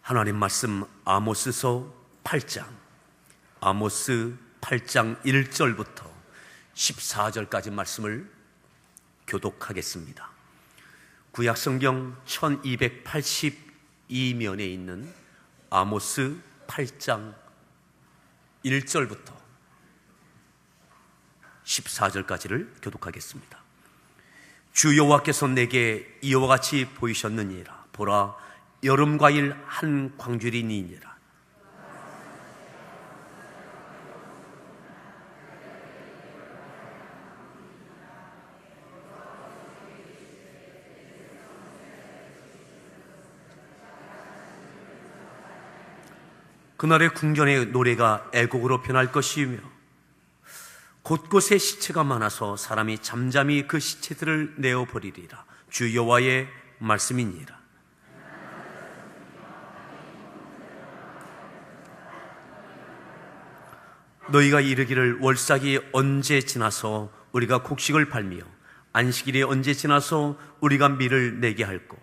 하나님 말씀 아모스서 8장, 아모스 8장 1절부터 14절까지 말씀을 교독하겠습니다. 구약성경 1282면에 있는 아모스 8장 1절부터 14절까지를 교독하겠습니다. 주 여호와께서 내게 이와 같이 보이셨느니라. 보라, 여름과일 한 광주리니라. 그날의 궁전의 노래가 애곡으로 변할 것이며 곳곳에 시체가 많아서 사람이 잠잠히 그 시체들을 내어버리리라. 주 여호와의 말씀이니라. 너희가 이르기를 월삭이 언제 지나서 우리가 곡식을 팔며 안식일이 언제 지나서 우리가 밀을 내게 할꼬.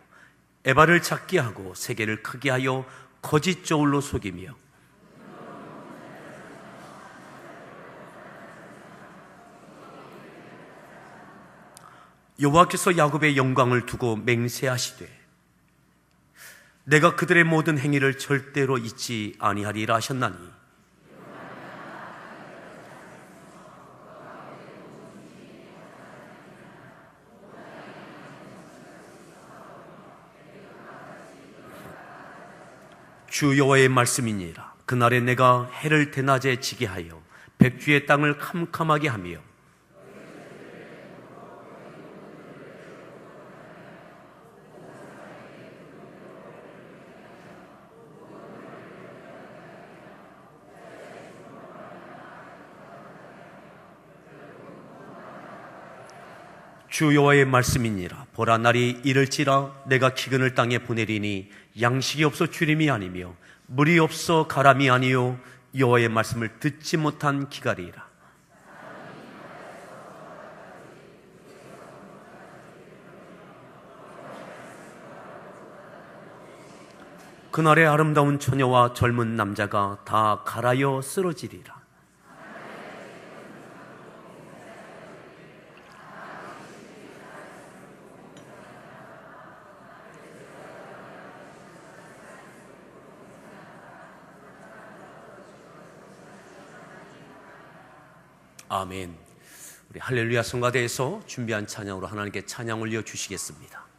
에바를 작게 하고 세계를 크게 하여 거짓 저울로 속이며 여호와께서 야곱의 영광을 두고 맹세하시되 내가 그들의 모든 행위를 절대로 잊지 아니하리라 하셨나니, 주 여호와의 말씀이니라. 그날에 내가 해를 대낮에 지게 하여 백주의 땅을 캄캄하게 하며 주 여호와의 말씀이니라. 보라, 날이 이를지라 내가 기근을 땅에 보내리니 양식이 없어 주림이 아니며 물이 없어 가람이 아니요 여호와의 말씀을 듣지 못한 기갈이라. 그날의 아름다운 처녀와 젊은 남자가 다 갈아여 쓰러지리라. 아멘. 우리 할렐루야 성가대에서 준비한 찬양으로 하나님께 찬양 올려 주시겠습니다.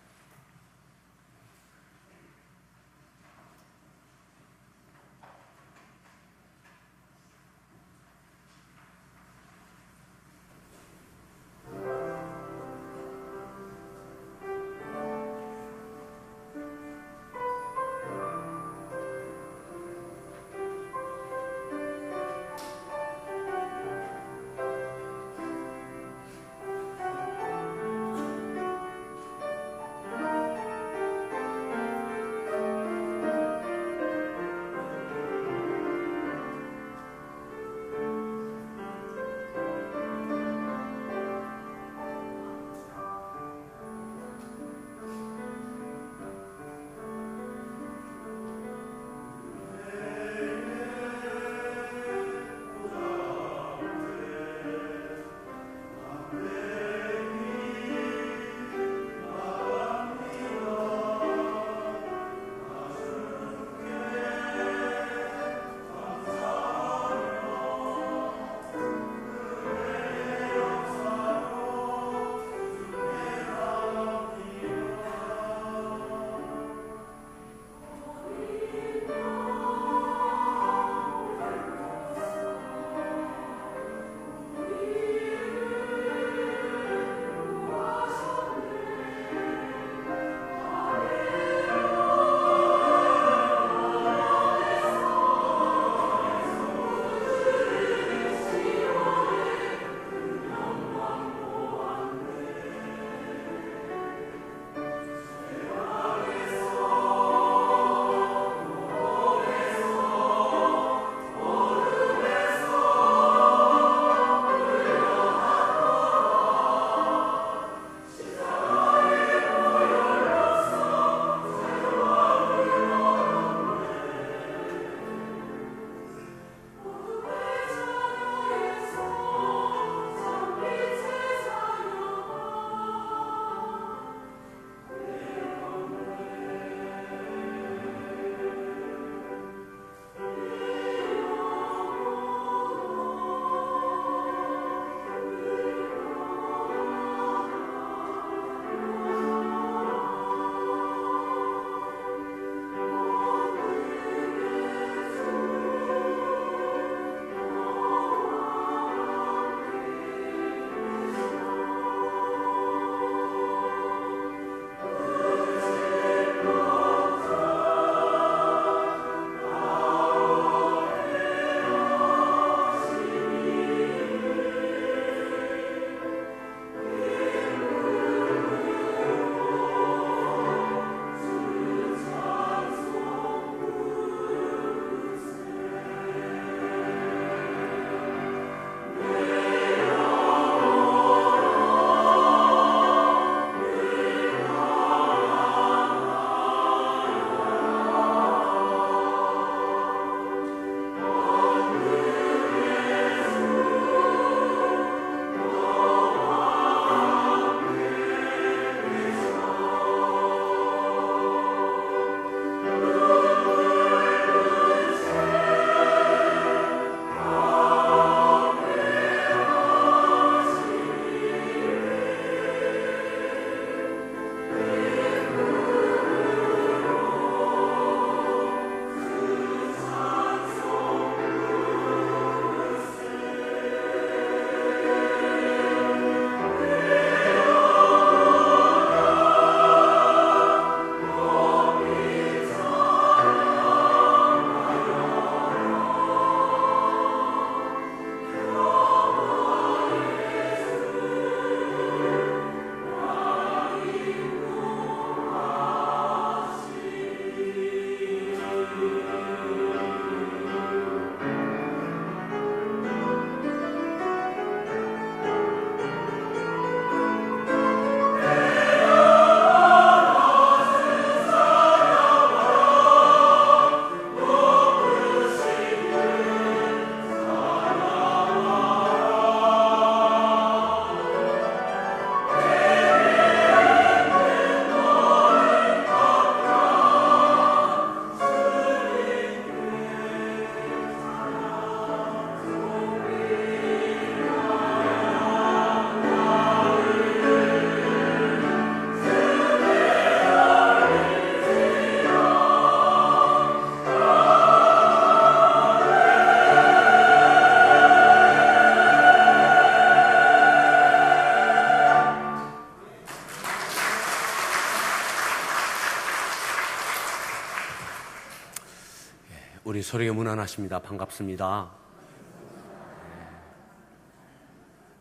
우리 서로에게 문안하십니다. 반갑습니다.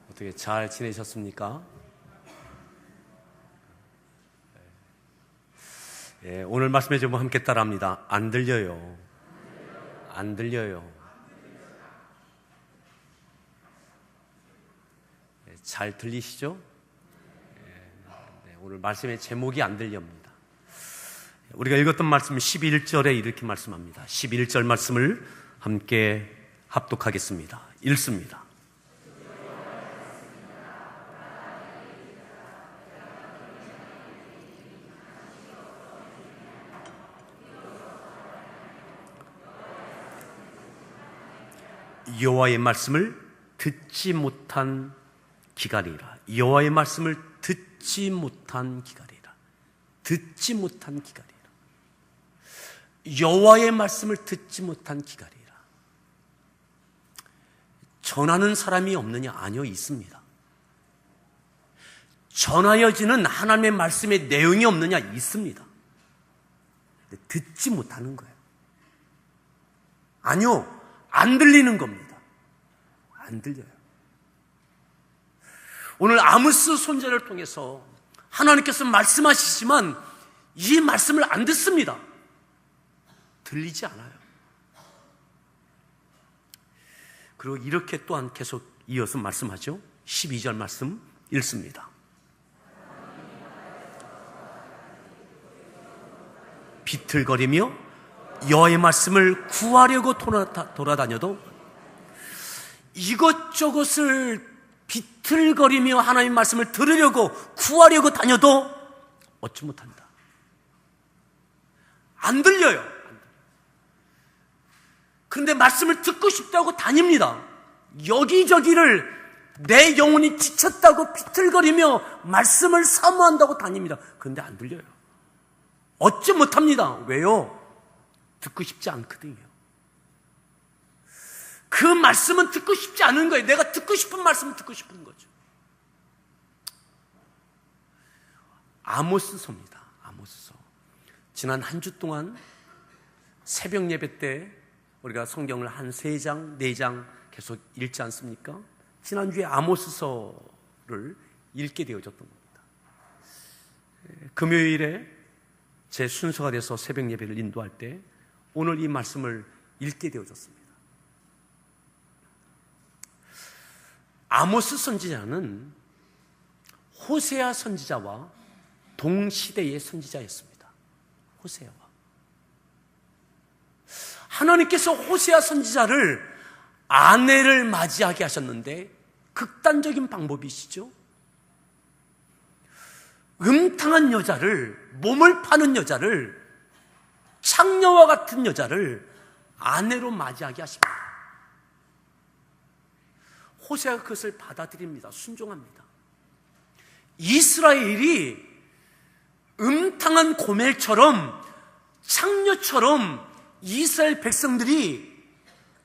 어떻게 잘 지내셨습니까? 오늘 말씀에 좀 함께 따라합니다. 안 들려요. 안 들려요. 잘 들리시죠? 오늘 말씀의 제목이 안 들립니다. 우리가 읽었던 말씀 11절에 이렇게 말씀합니다. 11절 말씀을 함께 합독하겠습니다. 읽습니다. 여호와의 말씀을 듣지 못한 기갈이라. 여호와의 말씀을 듣지 못한 기갈이라. 듣지 못한 기갈이라. 여호와의 말씀을 듣지 못한 기갈이라. 전하는 사람이 없느냐? 아니요, 있습니다. 전하여지는 하나님의 말씀의 내용이 없느냐? 있습니다. 근데 듣지 못하는 거예요. 아니요, 안 들리는 겁니다. 안 들려요. 오늘 아모스 선지자를 통해서 하나님께서 말씀하시지만 이 말씀을 안 듣습니다. 들리지 않아요. 그리고 이렇게 또한 계속 이어서 말씀하죠. 12절 말씀 읽습니다. 비틀거리며 여호와의 말씀을 구하려고 돌아다녀도 이것저것을 비틀거리며 하나님의 말씀을 들으려고 구하려고 다녀도 얻지 못한다. 안 들려요. 그런데 말씀을 듣고 싶다고 다닙니다. 여기저기를 내 영혼이 지쳤다고 비틀거리며 말씀을 사모한다고 다닙니다. 그런데 안 들려요. 얻지 못합니다. 왜요? 듣고 싶지 않거든요. 그 말씀은 듣고 싶지 않은 거예요. 내가 듣고 싶은 말씀을 듣고 싶은 거죠. 아모스서입니다. 아모스서. 지난 한 주 동안 새벽 예배 때 우리가 성경을 한 3장, 4장 계속 읽지 않습니까? 지난주에 아모스서를 읽게 되어졌던 겁니다. 금요일에 제 순서가 돼서 새벽 예배를 인도할 때 오늘 이 말씀을 읽게 되어졌습니다. 아모스 선지자는 호세아 선지자와 동시대의 선지자였습니다. 호세아와. 하나님께서 호세아 선지자를 아내를 맞이하게 하셨는데 극단적인 방법이시죠. 음탕한 여자를, 몸을 파는 여자를, 창녀와 같은 여자를 아내로 맞이하게 하십니다. 호세아가 그것을 받아들입니다. 순종합니다. 이스라엘이 음탕한 고멜처럼, 창녀처럼 이스라엘 백성들이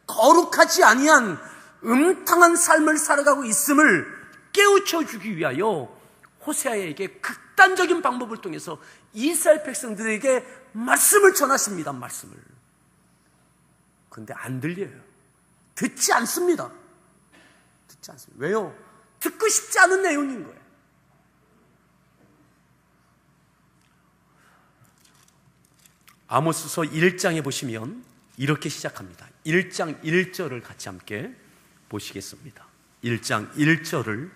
거룩하지 아니한 음탕한 삶을 살아가고 있음을 깨우쳐 주기 위하여 호세아에게 극단적인 방법을 통해서 이스라엘 백성들에게 말씀을 전하십니다. 말씀을. 그런데 안 들려요. 듣지 않습니다. 듣지 않습니다. 왜요? 듣고 싶지 않은 내용인 거예요. 아모스서 1장에 보시면 이렇게 시작합니다. 1장 1절을 같이 함께 보시겠습니다. 1장 1절을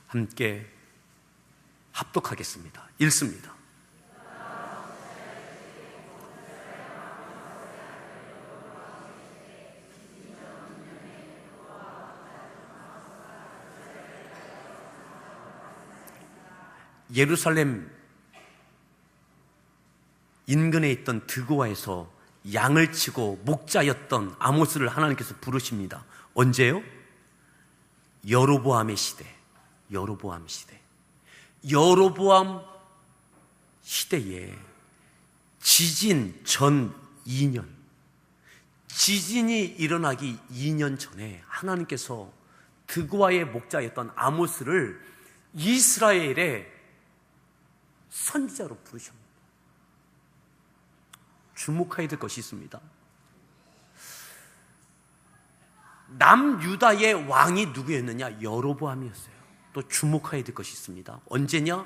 함께 합독하겠습니다. 읽습니다. 예루살렘 인근에 있던 드고아에서 양을 치고 목자였던 아모스를 하나님께서 부르십니다. 언제요? 여로보암의 시대. 여로보암 시대. 여로보암 시대에 지진 전 2년, 지진이 일어나기 2년 전에 하나님께서 드고아의 목자였던 아모스를 이스라엘의 선지자로 부르십니다. 주목해야 될 것이 있습니다. 남유다의 왕이 누구였느냐? 여로보암이었어요. 또 주목해야 될 것이 있습니다. 언제냐?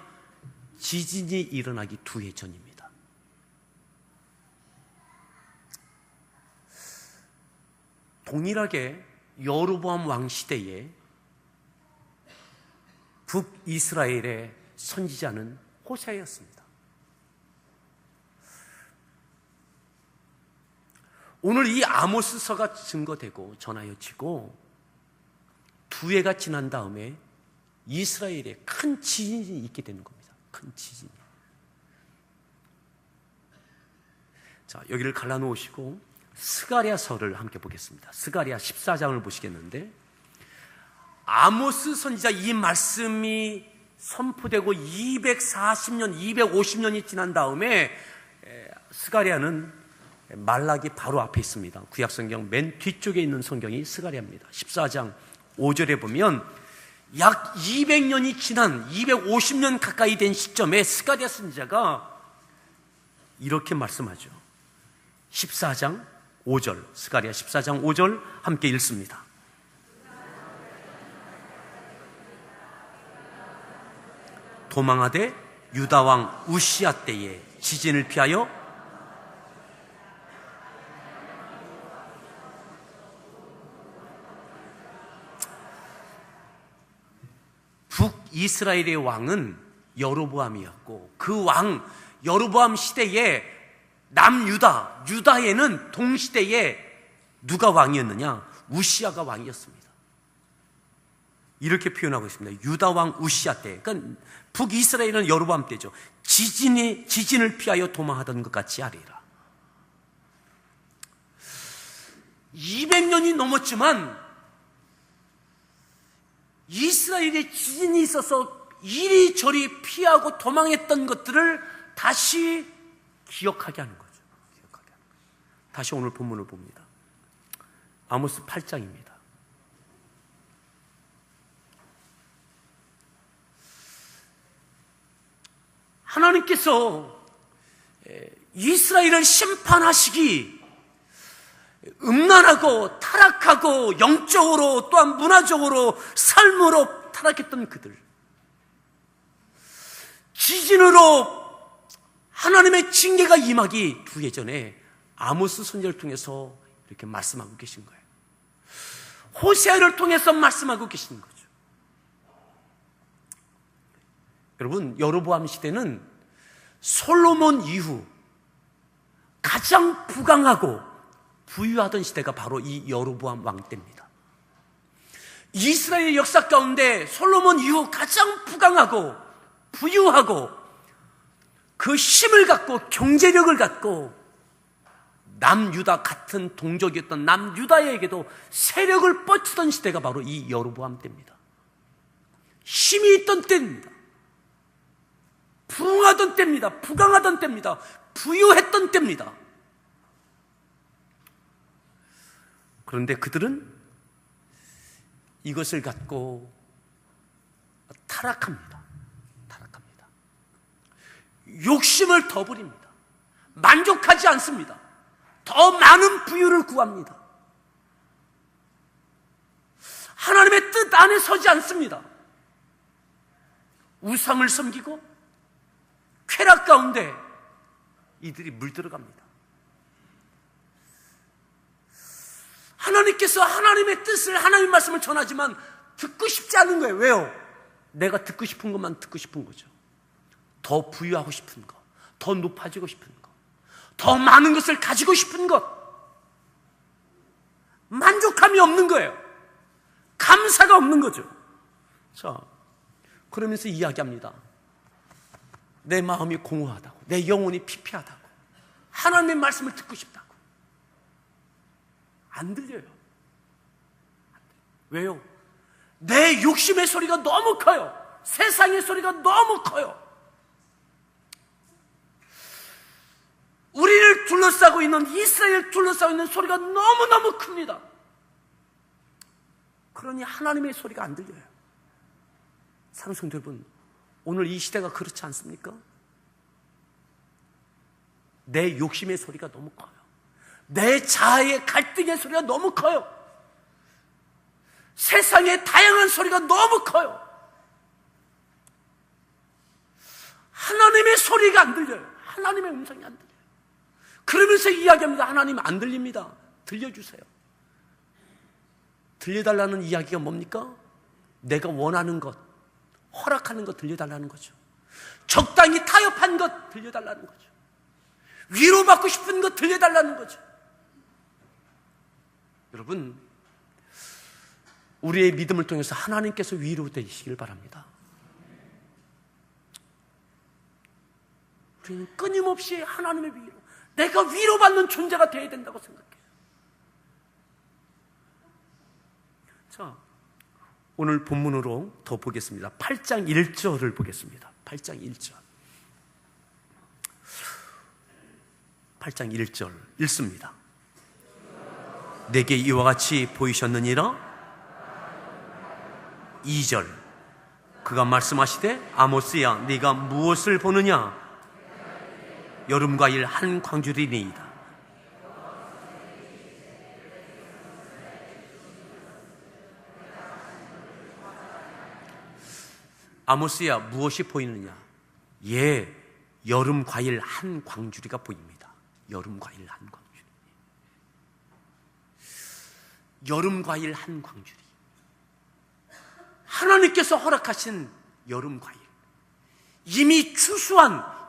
지진이 일어나기 2해 전입니다. 동일하게 여로보암 왕 시대에 북이스라엘의 선지자는 호세아였습니다. 오늘 이 아모스서가 증거되고 전하여지고 2해가 지난 다음에 이스라엘에 큰 지진이 있게 되는 겁니다. 큰 지진이. 자, 여기를 갈라놓으시고 스가랴서를 함께 보겠습니다. 스가랴 14장을 보시겠는데, 아모스 선지자 이 말씀이 선포되고 240년, 250년이 지난 다음에 스가랴는 말라기 바로 앞에 있습니다. 구약성경 맨 뒤쪽에 있는 성경이 스가랴입니다. 14장 5절에 보면 약 200년이 지난 250년 가까이 된 시점에 스가랴 선지자가 이렇게 말씀하죠. 14장 5절, 스가랴 14장 5절 함께 읽습니다. 도망하되 유다왕 우시야 때에 지진을 피하여 북이스라엘의 왕은 여로보암이었고, 그 왕 여로보암 시대에 남유다, 유다에는 동시대에 누가 왕이었느냐? 우시야가 왕이었습니다. 이렇게 표현하고 있습니다. 유다 왕 우시야 때, 그러니까 북이스라엘은 여로보암 때죠. 지진을 피하여 도망하던 것 같이 하리라. 200년이 넘었지만 이스라엘에 지진이 있어서 이리저리 피하고 도망했던 것들을 다시 기억하게 하는 거죠. 다시 오늘 본문을 봅니다. 아모스 8장입니다. 하나님께서 이스라엘을 심판하시기 음란하고 타락하고 영적으로 또한 문화적으로 삶으로 타락했던 그들, 지진으로 하나님의 징계가 임하기 2해 전에 아모스 선지자를 통해서 이렇게 말씀하고 계신 거예요. 호세아를 통해서 말씀하고 계신 거죠. 여러분, 여로보암 시대는 솔로몬 이후 가장 부강하고 부유하던 시대가 바로 이 여로보암 왕 때입니다. 이스라엘 역사 가운데 솔로몬 이후 가장 부강하고 부유하고 그 힘을 갖고 경제력을 갖고 남유다 같은 동족이었던 남유다에게도 세력을 뻗치던 시대가 바로 이 여로보암 때입니다. 힘이 있던 때입니다. 부흥하던 때입니다. 부강하던 때입니다. 부유했던 때입니다. 그런데 그들은 이것을 갖고 타락합니다. 욕심을 더 부립니다. 만족하지 않습니다. 더 많은 부유를 구합니다. 하나님의 뜻 안에 서지 않습니다. 우상을 섬기고 쾌락 가운데 이들이 물들어갑니다. 하나님께서 하나님의 뜻을, 하나님의 말씀을 전하지만 듣고 싶지 않은 거예요. 왜요? 내가 듣고 싶은 것만 듣고 싶은 거죠. 더 부유하고 싶은 것, 더 높아지고 싶은 것, 더 많은 것을 가지고 싶은 것, 만족함이 없는 거예요. 감사가 없는 거죠. 자, 그러면서 이야기합니다. 내 마음이 공허하다고, 내 영혼이 피폐하다고, 하나님의 말씀을 듣고 싶다고. 안 들려요. 왜요? 내 욕심의 소리가 너무 커요. 세상의 소리가 너무 커요. 우리를 둘러싸고 있는, 이스라엘을 둘러싸고 있는 소리가 너무너무 큽니다. 그러니 하나님의 소리가 안 들려요. 사랑하는 성도 여러분, 오늘 이 시대가 그렇지 않습니까? 내 욕심의 소리가 너무 커요. 내 자아의 갈등의 소리가 너무 커요. 세상에 다양한 소리가 너무 커요. 하나님의 소리가 안 들려요. 하나님의 음성이 안 들려요. 그러면서 이야기합니다. 하나님 안 들립니다. 들려주세요. 들려달라는 이야기가 뭡니까? 내가 원하는 것, 허락하는 것 들려달라는 거죠. 적당히 타협한 것 들려달라는 거죠. 위로받고 싶은 것 들려달라는 거죠. 여러분, 우리의 믿음을 통해서 하나님께서 위로되시길 바랍니다. 우리는 끊임없이 하나님의 위로, 내가 위로받는 존재가 되어야 된다고 생각해요. 자, 오늘 본문으로 더 보겠습니다. 8장 1절을 보겠습니다. 8장 1절. 8장 1절 읽습니다. 내게 이와 같이 보이셨느니라. 2절. 그가 말씀하시되 아모스야 네가 무엇을 보느냐? 여름과일 한 광주리니이다. 아모스야 무엇이 보이느냐? 예, 여름과일 한 광주리가 보입니다. 여름과일 한 광주리. 여름과일 한 광주리. 하나님께서 허락하신 여름과일, 이미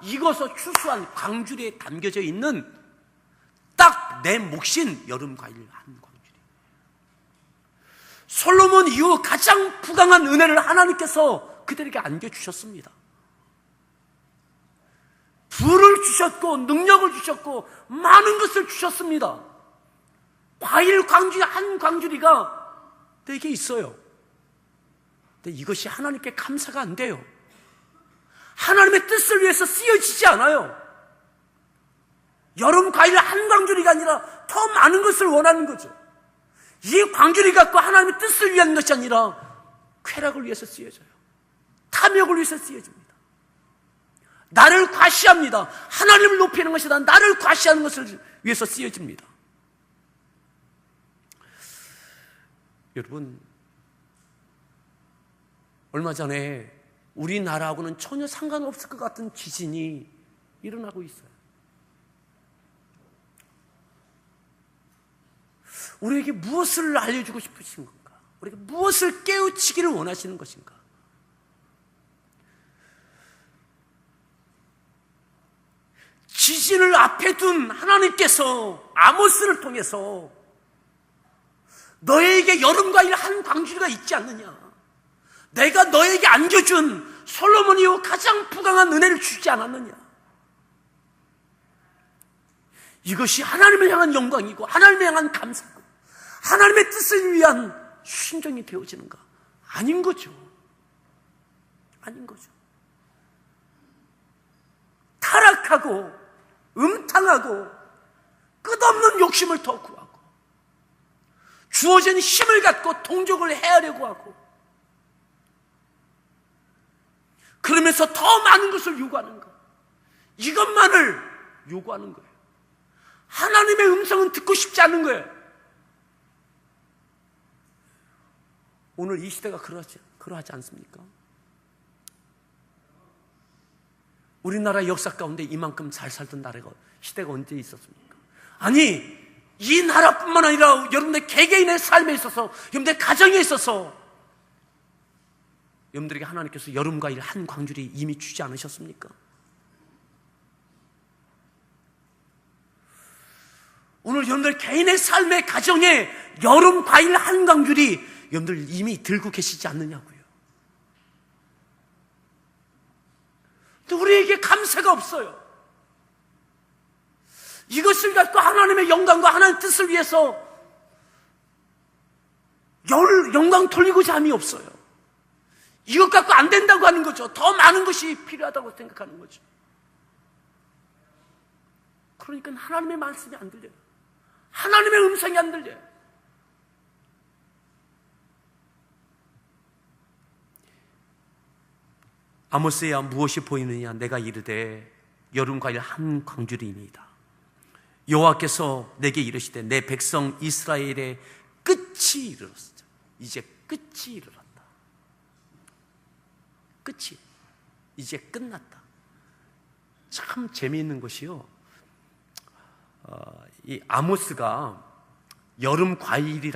익어서 추수한 광주리에 담겨져 있는 딱 내 몫인 여름과일 한 광주리. 솔로몬 이후 가장 부강한 은혜를 하나님께서 그들에게 안겨주셨습니다. 부를 주셨고 능력을 주셨고 많은 것을 주셨습니다. 과일 광주리 한 광주리가 내게 있어요. 근데 이것이 하나님께 감사가 안 돼요. 하나님의 뜻을 위해서 쓰여지지 않아요. 여름 과일 한 광주리가 아니라 더 많은 것을 원하는 거죠. 이 광주리 갖고 하나님의 뜻을 위한 것이 아니라 쾌락을 위해서 쓰여져요. 탐욕을 위해서 쓰여집니다. 나를 과시합니다. 하나님을 높이는 것이 아니라 나를 과시하는 것을 위해서 쓰여집니다. 여러분, 얼마 전에 우리나라하고는 전혀 상관없을 것 같은 지진이 일어나고 있어요. 우리에게 무엇을 알려주고 싶으신 건가? 우리에게 무엇을 깨우치기를 원하시는 것인가? 지진을 앞에 둔 하나님께서 아모스를 통해서 너에게 여름과일 한 광주리가 있지 않느냐? 내가 너에게 안겨준 솔로몬 이후 가장 부강한 은혜를 주지 않았느냐? 이것이 하나님을 향한 영광이고 하나님을 향한 감사고 하나님의 뜻을 위한 순종이 되어지는가? 아닌 거죠. 아닌 거죠. 타락하고 음탕하고 끝없는 욕심을 더 구하고 주어진 힘을 갖고 동족을 헤아려고 하고 그러면서 더 많은 것을 요구하는 것, 이것만을 요구하는 거예요. 하나님의 음성은 듣고 싶지 않은 거예요. 오늘 이 시대가 그러하지 않습니까? 우리나라 역사 가운데 이만큼 잘 살던 나라가 시대가 언제 있었습니까? 아니, 이 나라뿐만 아니라 여러분들 개개인의 삶에 있어서, 여러분들 가정에 있어서 여러분들에게 하나님께서 여름과일 한 광주리 이미 주지 않으셨습니까? 오늘 여러분들 개인의 삶의 가정에 여름과일 한 광주리 여러분들 이미 들고 계시지 않느냐고요. 근데 우리에게 감사가 없어요. 이것을 갖고 하나님의 영광과 하나님의 뜻을 위해서 영광 돌리고자 함이 없어요. 이것 갖고 안 된다고 하는 거죠. 더 많은 것이 필요하다고 생각하는 거죠. 그러니까 하나님의 말씀이 안 들려요. 하나님의 음성이 안 들려요. 아모스야 무엇이 보이느냐? 내가 이르되 여름과일 한 광주리이니이다. 여호와께서 내게 이르시되 내 백성 이스라엘의 끝이 이르렀다. 이제 끝이 이르렀다. 끝이 이제 끝났다. 참 재미있는 것이요, 이 아모스가 여름 과일이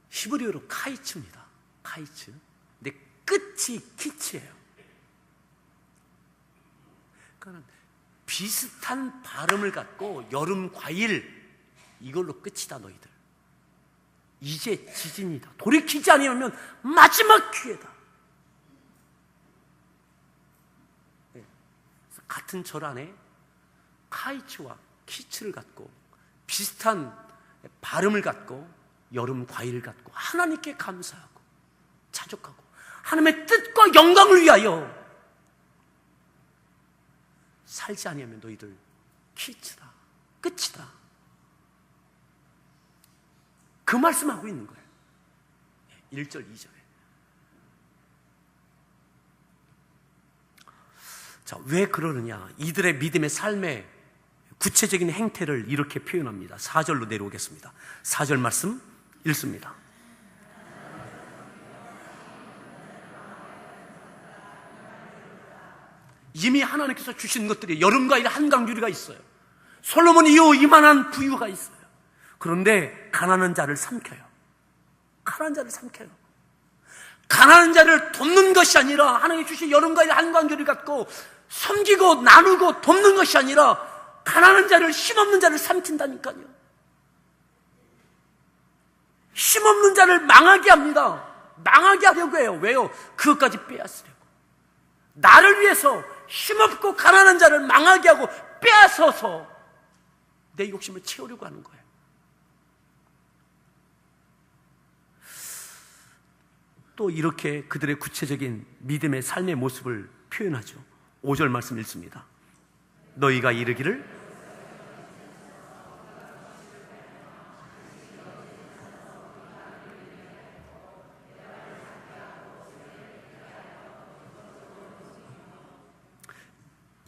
히브리어로 카이츠입니다. 카이츠. 근데 끝이 키츠예요. 그러니까 비슷한 발음을 갖고 여름 과일, 이걸로 끝이다 너희들. 이제 지진이다. 돌이키지 않으면 마지막 기회다. 네. 같은 절 안에 카이츠와 키츠를 갖고 비슷한 발음을 갖고 여름 과일을 갖고 하나님께 감사하고 자족하고 하나님의 뜻과 영광을 위하여 살지 아니하면 너희들 키츠다, 끝이다. 그 말씀하고 있는 거예요. 1절, 2절에. 자, 왜 그러느냐? 이들의 믿음의 삶의 구체적인 행태를 이렇게 표현합니다. 4절로 내려오겠습니다. 4절 말씀 읽습니다. 이미 하나님께서 주신 것들이 여름과일 한강유리가 있어요. 솔로몬이 이만한 부유가 있어요. 그런데 가난한 자를 삼켜요. 가난한 자를 삼켜요. 가난한 자를 돕는 것이 아니라 하나님이 주신 여름과일 한강유리를 갖고 섬기고 나누고 돕는 것이 아니라 가난한 자를, 힘없는 자를 삼킨다니까요. 힘없는 자를 망하게 합니다. 망하게 하려고 해요. 왜요? 그것까지 빼앗으려고. 나를 위해서 힘없고 가난한 자를 망하게 하고 빼앗아서 내 욕심을 채우려고 하는 거예요. 또 이렇게 그들의 구체적인 믿음의 삶의 모습을 표현하죠. 5절 말씀 읽습니다. 너희가 이르기를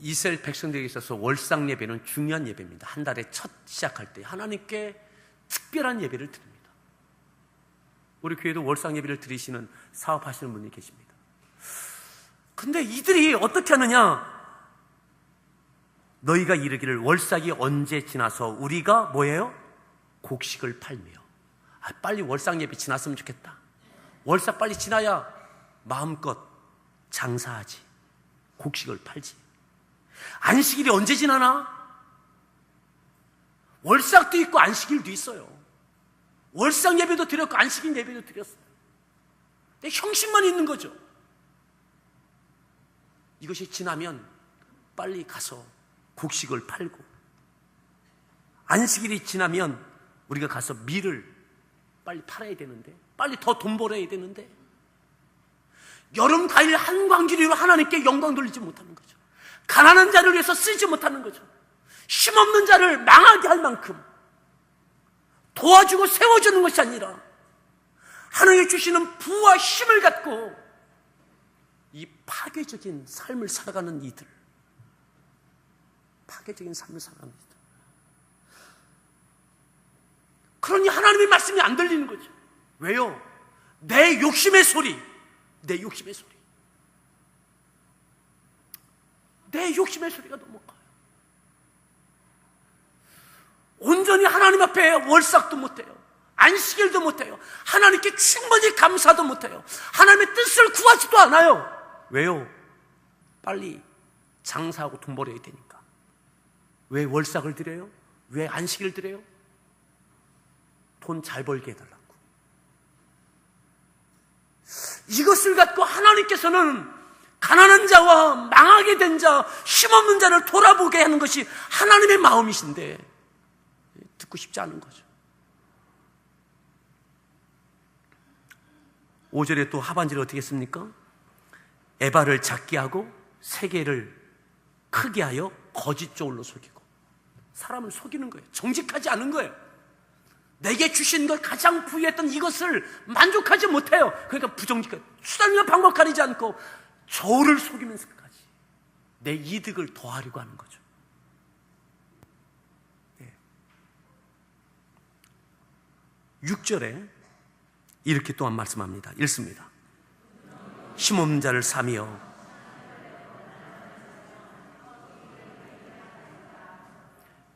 이스라엘 백성들에게 있어서 월상 예배는 중요한 예배입니다. 한 달에 첫 시작할 때 하나님께 특별한 예배를 드립니다. 우리 교회도 월상 예배를 드리시는 사업하시는 분이 계십니다. 근데 이들이 어떻게 하느냐? 너희가 이르기를 월삭이 언제 지나서 우리가 뭐예요? 곡식을 팔며. 빨리 월상 예배 지났으면 좋겠다. 월삭 빨리 지나야 마음껏 장사하지, 곡식을 팔지. 안식일이 언제 지나나? 월삭도 있고 안식일도 있어요. 월상 예배도 드렸고 안식일 예배도 드렸어요. 근데 형식만 있는 거죠. 이것이 지나면 빨리 가서 곡식을 팔고, 안식일이 지나면 우리가 가서 밀을 빨리 팔아야 되는데, 빨리 더 돈 벌어야 되는데, 여름 과일 한광주리로 하나님께 영광 돌리지 못하는 거죠. 가난한 자를 위해서 쓰지 못하는 거죠. 힘없는 자를 망하게 할 만큼 도와주고 세워주는 것이 아니라 하나님이 주시는 부와 힘을 갖고 이 파괴적인 삶을 살아가는 이들, 파괴적인 삶을 살아가는 이들. 그러니 하나님의 말씀이 안 들리는 거죠. 왜요? 내 욕심의 소리, 내 욕심의 소리, 내 욕심의 소리가 너무 커요. 온전히 하나님 앞에 월삭도 못해요. 안식일도 못해요. 하나님께 충분히 감사도 못해요. 하나님의 뜻을 구하지도 않아요. 왜요? 빨리 장사하고 돈 벌어야 되니까. 왜 월삭을 드려요? 왜 안식일 드려요? 돈 잘 벌게 해달라고. 이것을 갖고 하나님께서는 가난한 자와 망하게 된 자, 힘없는 자를 돌아보게 하는 것이 하나님의 마음이신데 듣고 싶지 않은 거죠. 5절에 또 하반절에 어떻게 했습니까? 에바를 작게 하고 세계를 크게 하여 거짓 종으로 속이고. 사람을 속이는 거예요. 정직하지 않은 거예요. 내게 주신 것 가장 부유했던 이것을 만족하지 못해요. 그러니까 부정직해요. 수단과 방법 가리지 않고 저를 속이면서까지 내 이득을 더하려고 하는 거죠. 네. 6절에 이렇게 또한 말씀합니다. 읽습니다. 힘없는 자를 사며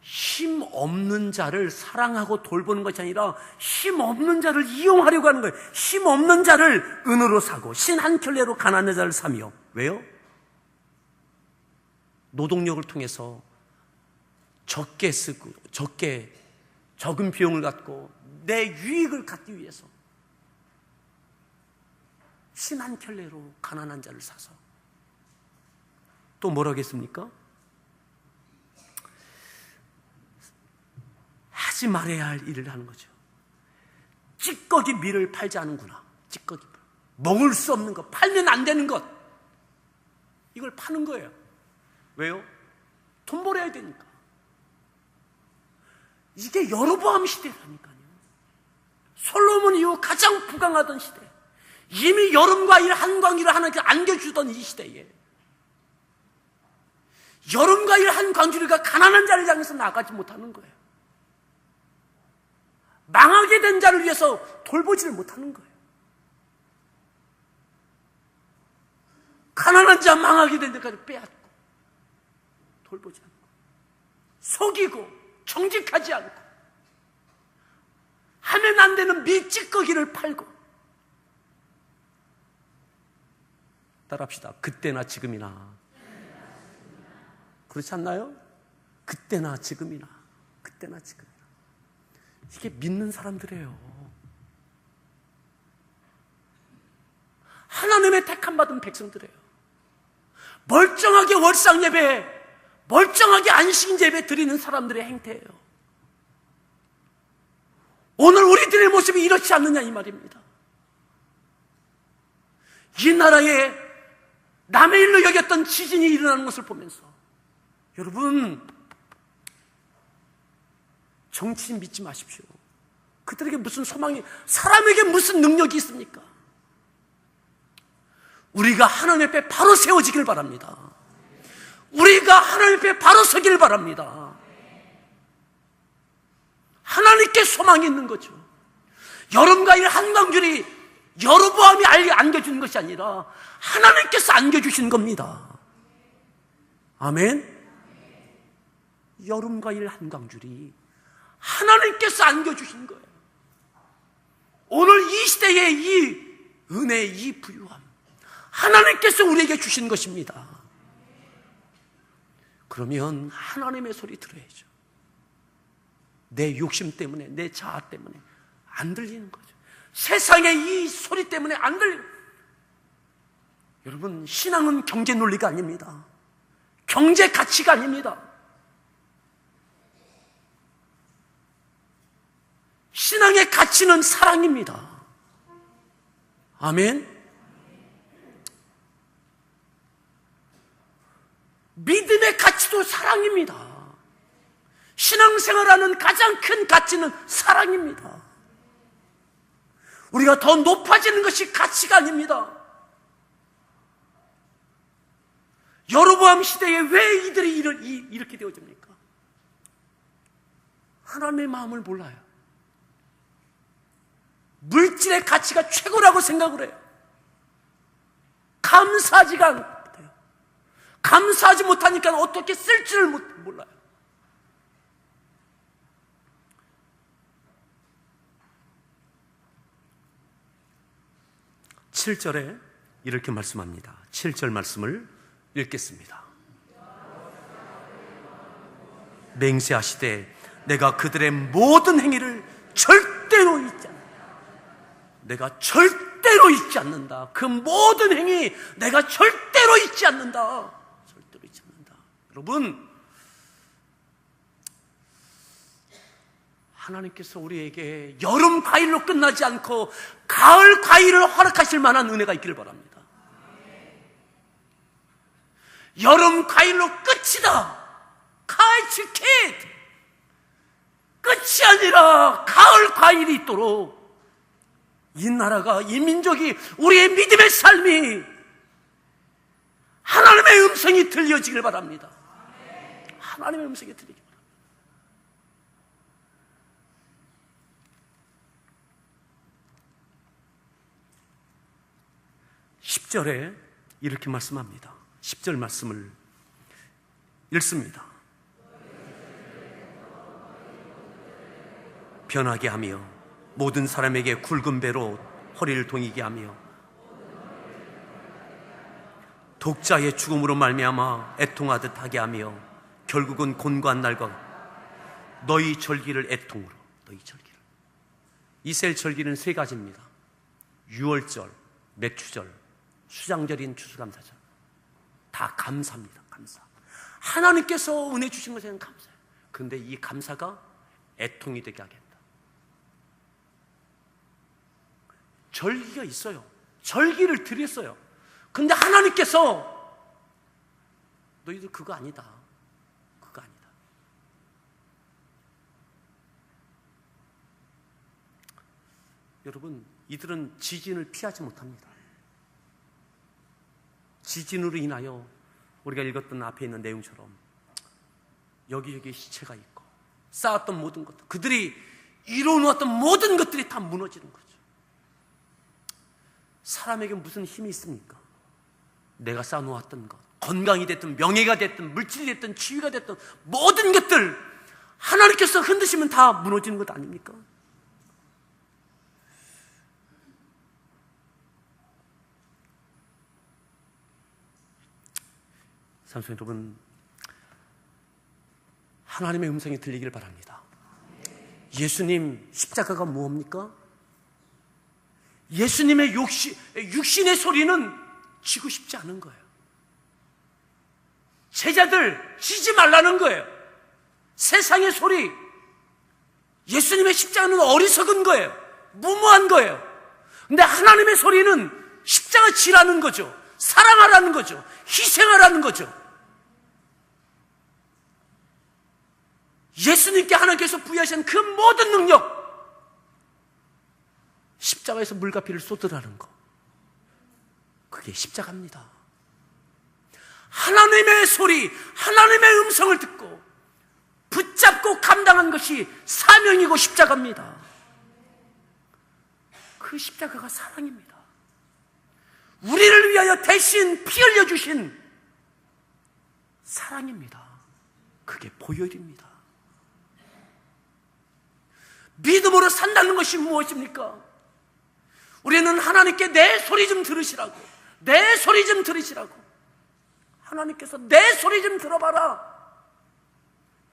힘없는 자를 사랑하고 돌보는 것이 아니라 힘없는 자를 이용하려고 하는 거예요. 힘없는 자를 은으로 사고 신 한 켤레로 가난한 자를 사며. 왜요? 노동력을 통해서 적게 쓰고 적은 비용을 갖고 내 유익을 갖기 위해서 신 한 켤레로 가난한 자를 사서. 또 뭐라고 했습니까? 하지 말아야 할 일을 하는 거죠. 찌꺼기 밀을 팔지 않는구나. 찌꺼기 밀. 먹을 수 없는 것, 팔면 안 되는 것, 이걸 파는 거예요. 왜요? 돈 벌어야 되니까. 이게 여로보암 시대라니까요. 솔로몬 이후 가장 부강하던 시대, 이미 여름과 일 한광주를 하나님께 안겨주던 이 시대에 여름과 일 한광주리가 가난한 자를 향해서 나가지 못하는 거예요. 망하게 된 자를 위해서 돌보지를 못하는 거예요. 가난한 자 망하게 된 데까지 빼앗고 돌보지 않고 속이고 정직하지 않고 하면 안 되는 밀찌꺼기를 팔고. 따라합시다. 그때나 지금이나. 그렇지 않나요? 그때나 지금이나. 그때나 지금이나. 이게 믿는 사람들이에요. 하나님의 택함받은 백성들이에요. 멀쩡하게 월상 예배, 멀쩡하게 안식 예배 드리는 사람들의 행태예요. 오늘 우리들의 모습이 이렇지 않느냐 이 말입니다. 이 나라에 남의 일로 여겼던 지진이 일어나는 것을 보면서 여러분, 정치인 믿지 마십시오. 그들에게 무슨 소망이, 사람에게 무슨 능력이 있습니까? 우리가 하나님 앞에 바로 세워지길 바랍니다. 우리가 하나님 앞에 바로 서길 바랍니다. 하나님께 소망이 있는 거죠. 여름과 일 한광줄이 여로보암이 안겨주는 것이 아니라 하나님께서 안겨주신 겁니다. 아멘. 여름과 일 한광줄이 하나님께서 안겨주신 거예요. 오늘 이 시대의 이 은혜, 이 부유함, 하나님께서 우리에게 주신 것입니다. 그러면 하나님의 소리 들어야죠. 내 욕심 때문에, 내 자아 때문에 안 들리는 거죠. 세상의 이 소리 때문에 안 들려요. 여러분, 신앙은 경제 논리가 아닙니다. 경제 가치가 아닙니다. 신앙의 가치는 사랑입니다. 아멘. 믿음의 가치도 사랑입니다. 신앙생활하는 가장 큰 가치는 사랑입니다. 우리가 더 높아지는 것이 가치가 아닙니다. 여로보암 시대에 왜 이들이 이렇게 되어집니까? 하나님의 마음을 몰라요. 물질의 가치가 최고라고 생각을 해요. 감사하지가 못해요. 감사하지 못하니까 어떻게 쓸지를 몰라요. 칠 절에 이렇게 말씀합니다. 7절 말씀을 읽겠습니다. 맹세하시되 내가 그들의 모든 행위를 절대로 잊지 않는다. 내가 절대로 잊지 않는다. 그 모든 행위 내가 절대로 잊지 않는다. 절대로 잊지 않는다. 여러분, 하나님께서 우리에게 여름 과일로 끝나지 않고 가을 과일을 허락하실 만한 은혜가 있기를 바랍니다. 여름 과일로 끝이다. 가을 치킨 끝이 아니라 가을 과일이 있도록 이 나라가, 이 민족이, 우리의 믿음의 삶이 하나님의 음성이 들려지길 바랍니다. 하나님의 음성이 들리길 바랍니다. 10절에 이렇게 말씀합니다. 10절 말씀을 읽습니다. 변하게 하며 모든 사람에게 굵은 배로 허리를 동이게 하며 독자의 죽음으로 말미암아 애통하듯 하게 하며 결국은 곤고한 날과 너희 절기를 애통으로 너희 절기를. 이스라엘 절기는 세 가지입니다. 유월절, 매추절, 수장절인 추수감사절. 다 감사입니다. 감사. 하나님께서 은혜 주신 것에는 감사해요. 그런데 이 감사가 애통이 되게 하겠다. 절기가 있어요. 절기를 드렸어요. 근데 하나님께서 너희들 그거 아니다. 그거 아니다. 여러분, 이들은 지진을 피하지 못합니다. 지진으로 인하여 우리가 읽었던 앞에 있는 내용처럼 여기저기 시체가 있고 쌓았던 모든 것들, 그들이 이뤄놓았던 모든 것들이 다 무너지는 거죠. 사람에게 무슨 힘이 있습니까? 내가 쌓아놓았던 것, 건강이 됐든 명예가 됐든 물질이 됐든 지위가 됐든 모든 것들 하나님께서 흔드시면 다 무너지는 것 아닙니까? 삼손 여러분, 하나님의 음성이 들리길 바랍니다. 예수님 십자가가 뭡니까? 예수님의 육신의 소리는 지고 싶지 않은 거예요. 제자들 지지 말라는 거예요. 세상의 소리, 예수님의 십자가는 어리석은 거예요. 무모한 거예요. 근데 하나님의 소리는 십자가 지라는 거죠. 사랑하라는 거죠. 희생하라는 거죠. 예수님께 하나님께서 부여하신 그 모든 능력, 십자가에서 물과 피를 쏟으라는 거, 그게 십자가입니다. 하나님의 소리, 하나님의 음성을 듣고 붙잡고 감당한 것이 사명이고 십자가입니다. 그 십자가가 사랑입니다. 우리를 위하여 대신 피 흘려주신 사랑입니다. 그게 보혈입니다. 믿음으로 산다는 것이 무엇입니까? 우리는 하나님께 내 소리 좀 들으시라고, 내 소리 좀 들으시라고. 하나님께서 내 소리 좀 들어봐라.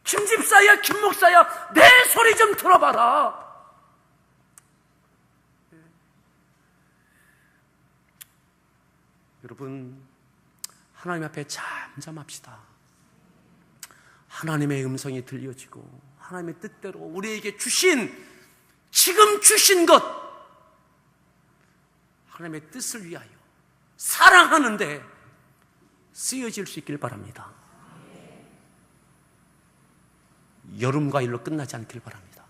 김 집사야, 김 목사야, 내 소리 좀 들어봐라. 여러분, 하나님 앞에 잠잠합시다. 하나님의 음성이 들려지고 하나님의 뜻대로 우리에게 지금 주신 것, 하나님의 뜻을 위하여 사랑하는데 쓰여질 수 있길 바랍니다. 여름과일로 끝나지 않길 바랍니다.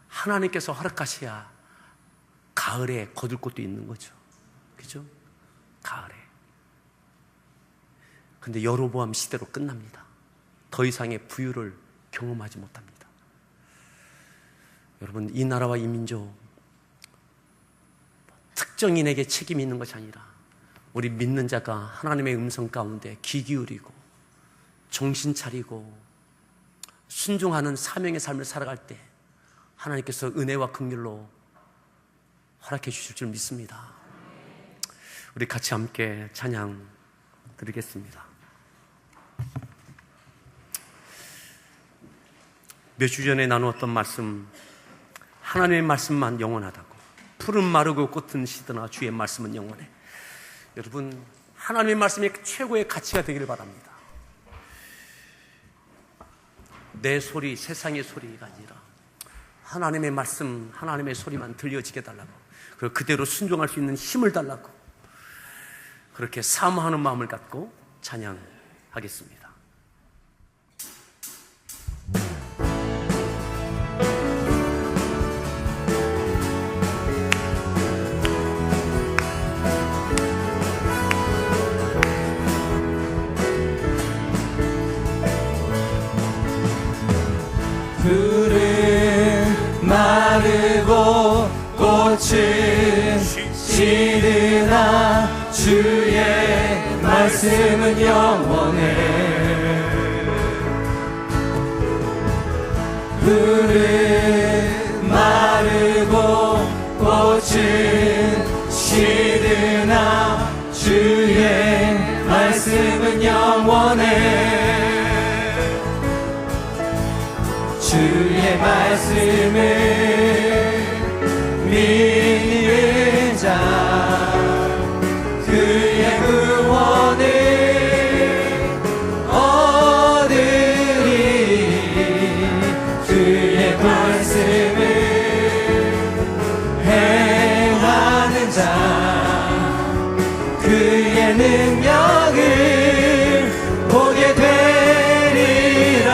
하나님께서 허락하셔야 가을에 거둘 곳도 있는 거죠. 그죠? 가을에. 근데 여로보암 시대로 끝납니다. 더 이상의 부유를 경험하지 못합니다. 여러분, 이 나라와 이 민족, 특정인에게 책임이 있는 것이 아니라 우리 믿는 자가 하나님의 음성 가운데 귀 기울이고 정신 차리고 순종하는 사명의 삶을 살아갈 때 하나님께서 은혜와 긍휼로 허락해 주실 줄 믿습니다. 우리 같이 함께 찬양 드리겠습니다. 몇 주 전에 나누었던 말씀, 하나님의 말씀만 영원하다고. 푸른 마르고 꽃은 시드나 주의 말씀은 영원해. 여러분, 하나님의 말씀이 최고의 가치가 되기를 바랍니다. 내 소리, 세상의 소리가 아니라 하나님의 말씀, 하나님의 소리만 들려지게 달라고, 그리고 그대로 순종할 수 있는 힘을 달라고, 그렇게 사모하는 마음을 갖고 찬양하겠습니다. 푸른 마르고 시드나 주의 말씀은 영원해. 풀은 마르고 꽃은 시드나 주의 말씀은 영원해. 주의 말씀을 믿는 자 그의 구원을 얻으리. 그의 말씀을 행하는 자 그의 능력을 보게 되리라.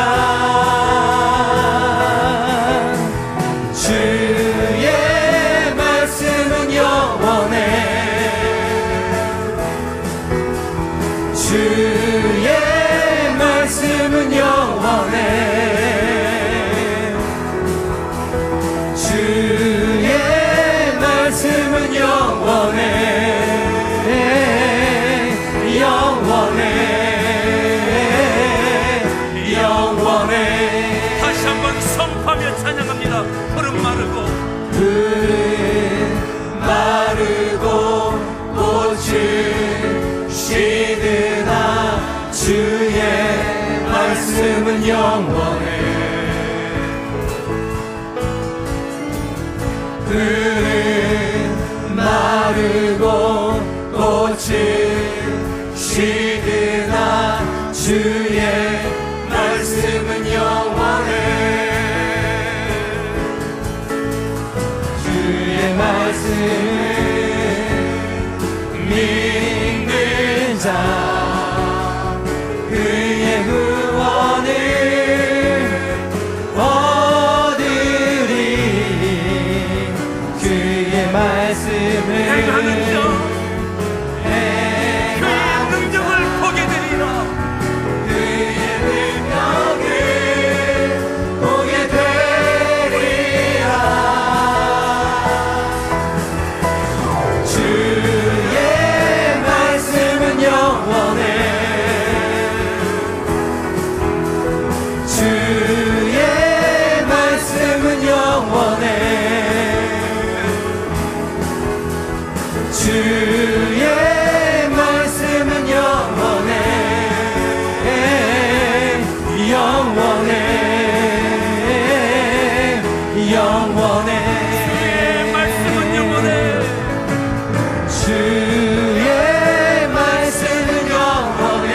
주의 말씀은 영원해. 주의 말씀은 영원해. 주의 말씀은 영원해. 영원해. 영원해. 다시 한번 선포하며 찬양합니다. 푸른 마르고 푸른 마르고 꽃은 시드나 주의 말씀은 영원해. 푸른 마르고 꽃은 시드나 주의 말씀은 영원해. 주의 말씀을 믿는 자 그의 구원을 얻으리. 그의 말씀을 행하는 자 그의 능력을 보게 되리라. 그의 능력을 보게 되리라. 주의 말씀은 영원해. 주의 말씀은 영원해. 주의 말씀은 영원해. 영원해. 영원해. 말씀은 영원해. 주의 말씀은 영원해.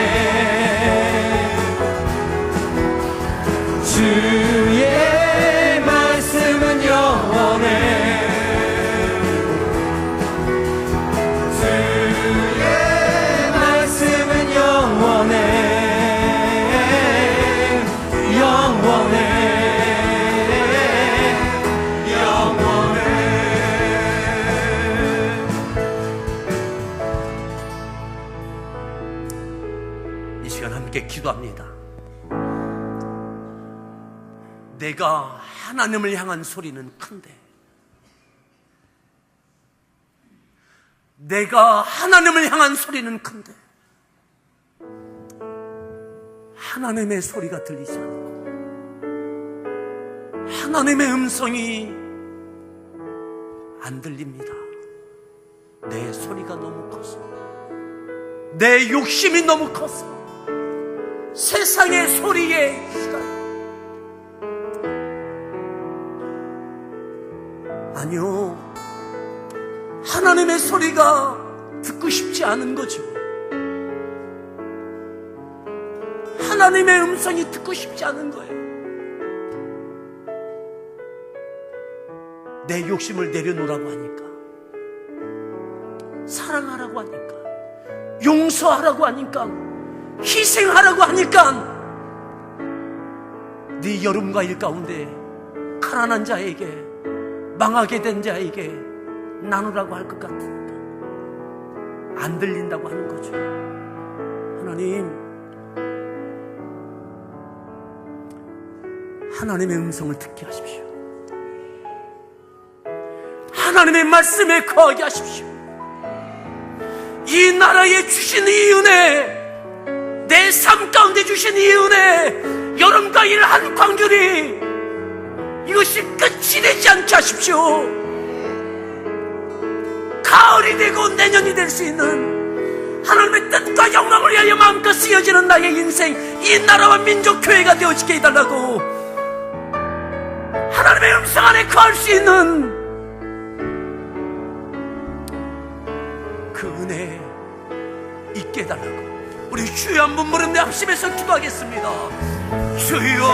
주의 말씀은 영원해. 주의 말씀은 영원해. 영원해. 영원해. 이 시간 함께 기도합니다. 내가 하나님을 향한 소리는 큰데, 내가 하나님을 향한 소리는 큰데 하나님의 소리가 들리지 않고 하나님의 음성이 안 들립니다. 내 소리가 너무 커서, 내 욕심이 너무 커서 세상의 소리에 휘갈려. 아니요, 하나님의 소리가 듣고 싶지 않은 거죠. 하나님의 음성이 듣고 싶지 않은 거예요. 내 욕심을 내려놓으라고 하니까, 사랑하라고 하니까, 용서하라고 하니까, 희생하라고 하니까 네 여름과 일 가운데 가난한 자에게, 망하게 된 자에게 나누라고 할 것 같으니까 안 들린다고 하는 거죠. 하나님, 하나님의 음성을 듣게 하십시오. 하나님의 말씀에 거하게 하십시오. 이 나라에 주신 이 은혜, 내 삶 가운데 주신 이 은혜, 여름과 일 한 광주리, 이것이 끝이 되지 않게 하십시오. 가을이 되고 내년이 될 수 있는 하나님의 뜻과 영광을 위하여 마음껏 쓰여지는 나의 인생, 이 나라와 민족 교회가 되어지게 해달라고, 하나님의 음성 안에 거할 수 있는 그 은혜 있게 해달라고 우리 주여 한번 부르는데 합심해서 기도하겠습니다. 주여,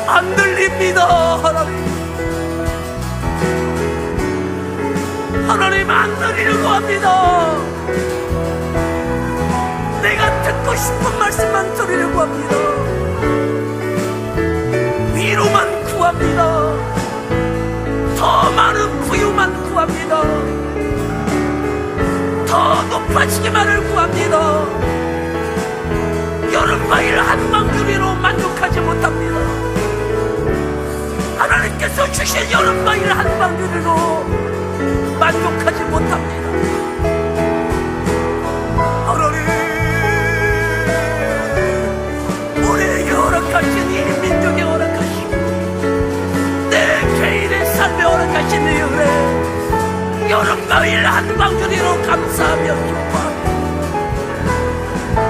안 들립니다. 하나님 안 들리려고 합니다. 내가 듣고 싶은 말씀만 들으려고 합니다. 위로만 구합니다. 더 많은 부유만 구합니다. 더 높아지기만을 구합니다. 여름과 일 한방주리로 만족하지 못합니다. 하나님께서 주신 여름과 일 한방주리로 만족하지 못합니다. 하나님, 우리에게 허락하신 이 민족에 허락하신, 내 개인의 삶에 허락하신 이 은혜, 여름과 일 한방주리로 감사하며 기뻐하며,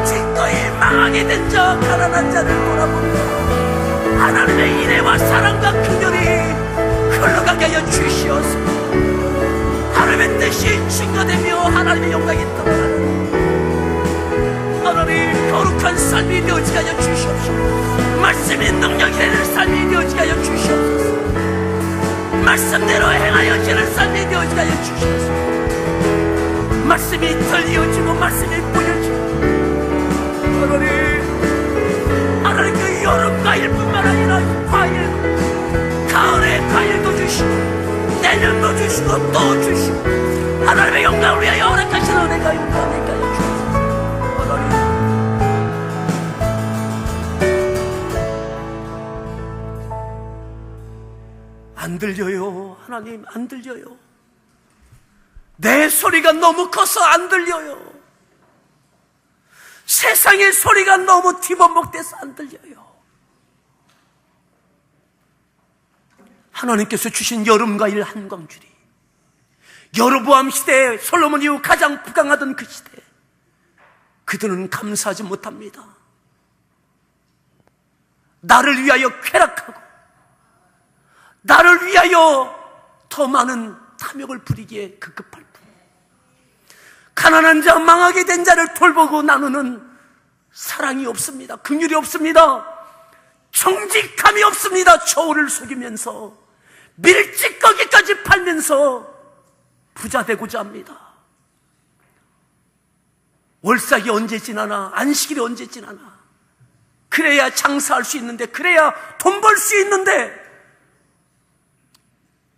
기꺼이 망하게 된 자, 가난한 자를 돌아보며 하나님의 인애와 사랑과 긍휼이 흘러가게 하여 주시옵소서. 하나님의 뜻이 증거되며 하나님의 영광이 드러나는 하나님 거룩한 삶이 되어지게 하여 주시옵소서. 말씀이 능력이 되는 삶이 되어지게 하여 주시옵소서. 말씀대로 행하여지는 삶이 되어지게 하여 주시옵소서. 말씀이 들려지고 말씀이 보여지고 하나님 그 여름 과일뿐만 아니라 과일, 가을의 과일도 주시고 내년도 주시고 또 주시고 하나님의 영광을 위하여 허락하신 은혜가 영광이니까 주옵소서. 안 들려요. 하나님 안 들려요. 내 소리가 너무 커서 안 들려요. 세상의 소리가 너무 뒤범벅돼서 안 들려요. 하나님께서 주신 여름과 일 한광주리, 여로보암 시대에 솔로몬 이후 가장 부강하던 그 시대, 그들은 감사하지 못합니다. 나를 위하여 쾌락하고 나를 위하여 더 많은 탐욕을 부리기에 급급할 뿐, 가난한 자, 망하게 된 자를 돌보고 나누는 사랑이 없습니다. 긍휼이 없습니다. 정직함이 없습니다. 저울을 속이면서 밀찌꺼기까지 팔면서 부자 되고자 합니다. 월삭이 언제 지나나, 안식일이 언제 지나나, 그래야 장사할 수 있는데, 그래야 돈 벌 수 있는데,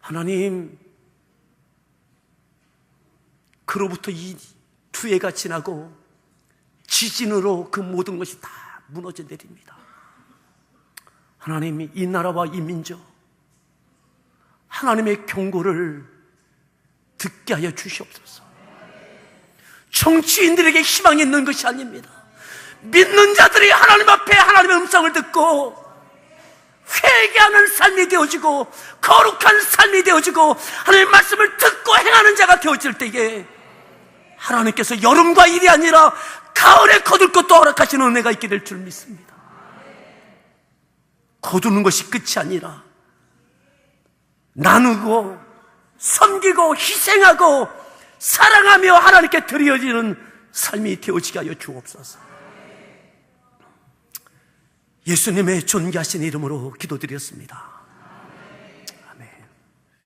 하나님, 그로부터 이 두 해가 지나고 지진으로 그 모든 것이 다 무너져 내립니다. 하나님이 이 나라와 이 민족, 하나님의 경고를 듣게 하여 주시옵소서. 정치인들에게 희망이 있는 것이 아닙니다. 믿는 자들이 하나님 앞에 하나님의 음성을 듣고 회개하는 삶이 되어지고 거룩한 삶이 되어지고 하나님의 말씀을 듣고 행하는 자가 되어질 때에 하나님께서 여름과 일이 아니라 가을에 거둘 것도 허락하시는 은혜가 있게 될 줄 믿습니다. 거두는 것이 끝이 아니라 나누고 섬기고 희생하고 사랑하며 하나님께 드려지는 삶이 되어지게 하여 주옵소서. 예수님의 존귀하신 이름으로 기도드렸습니다.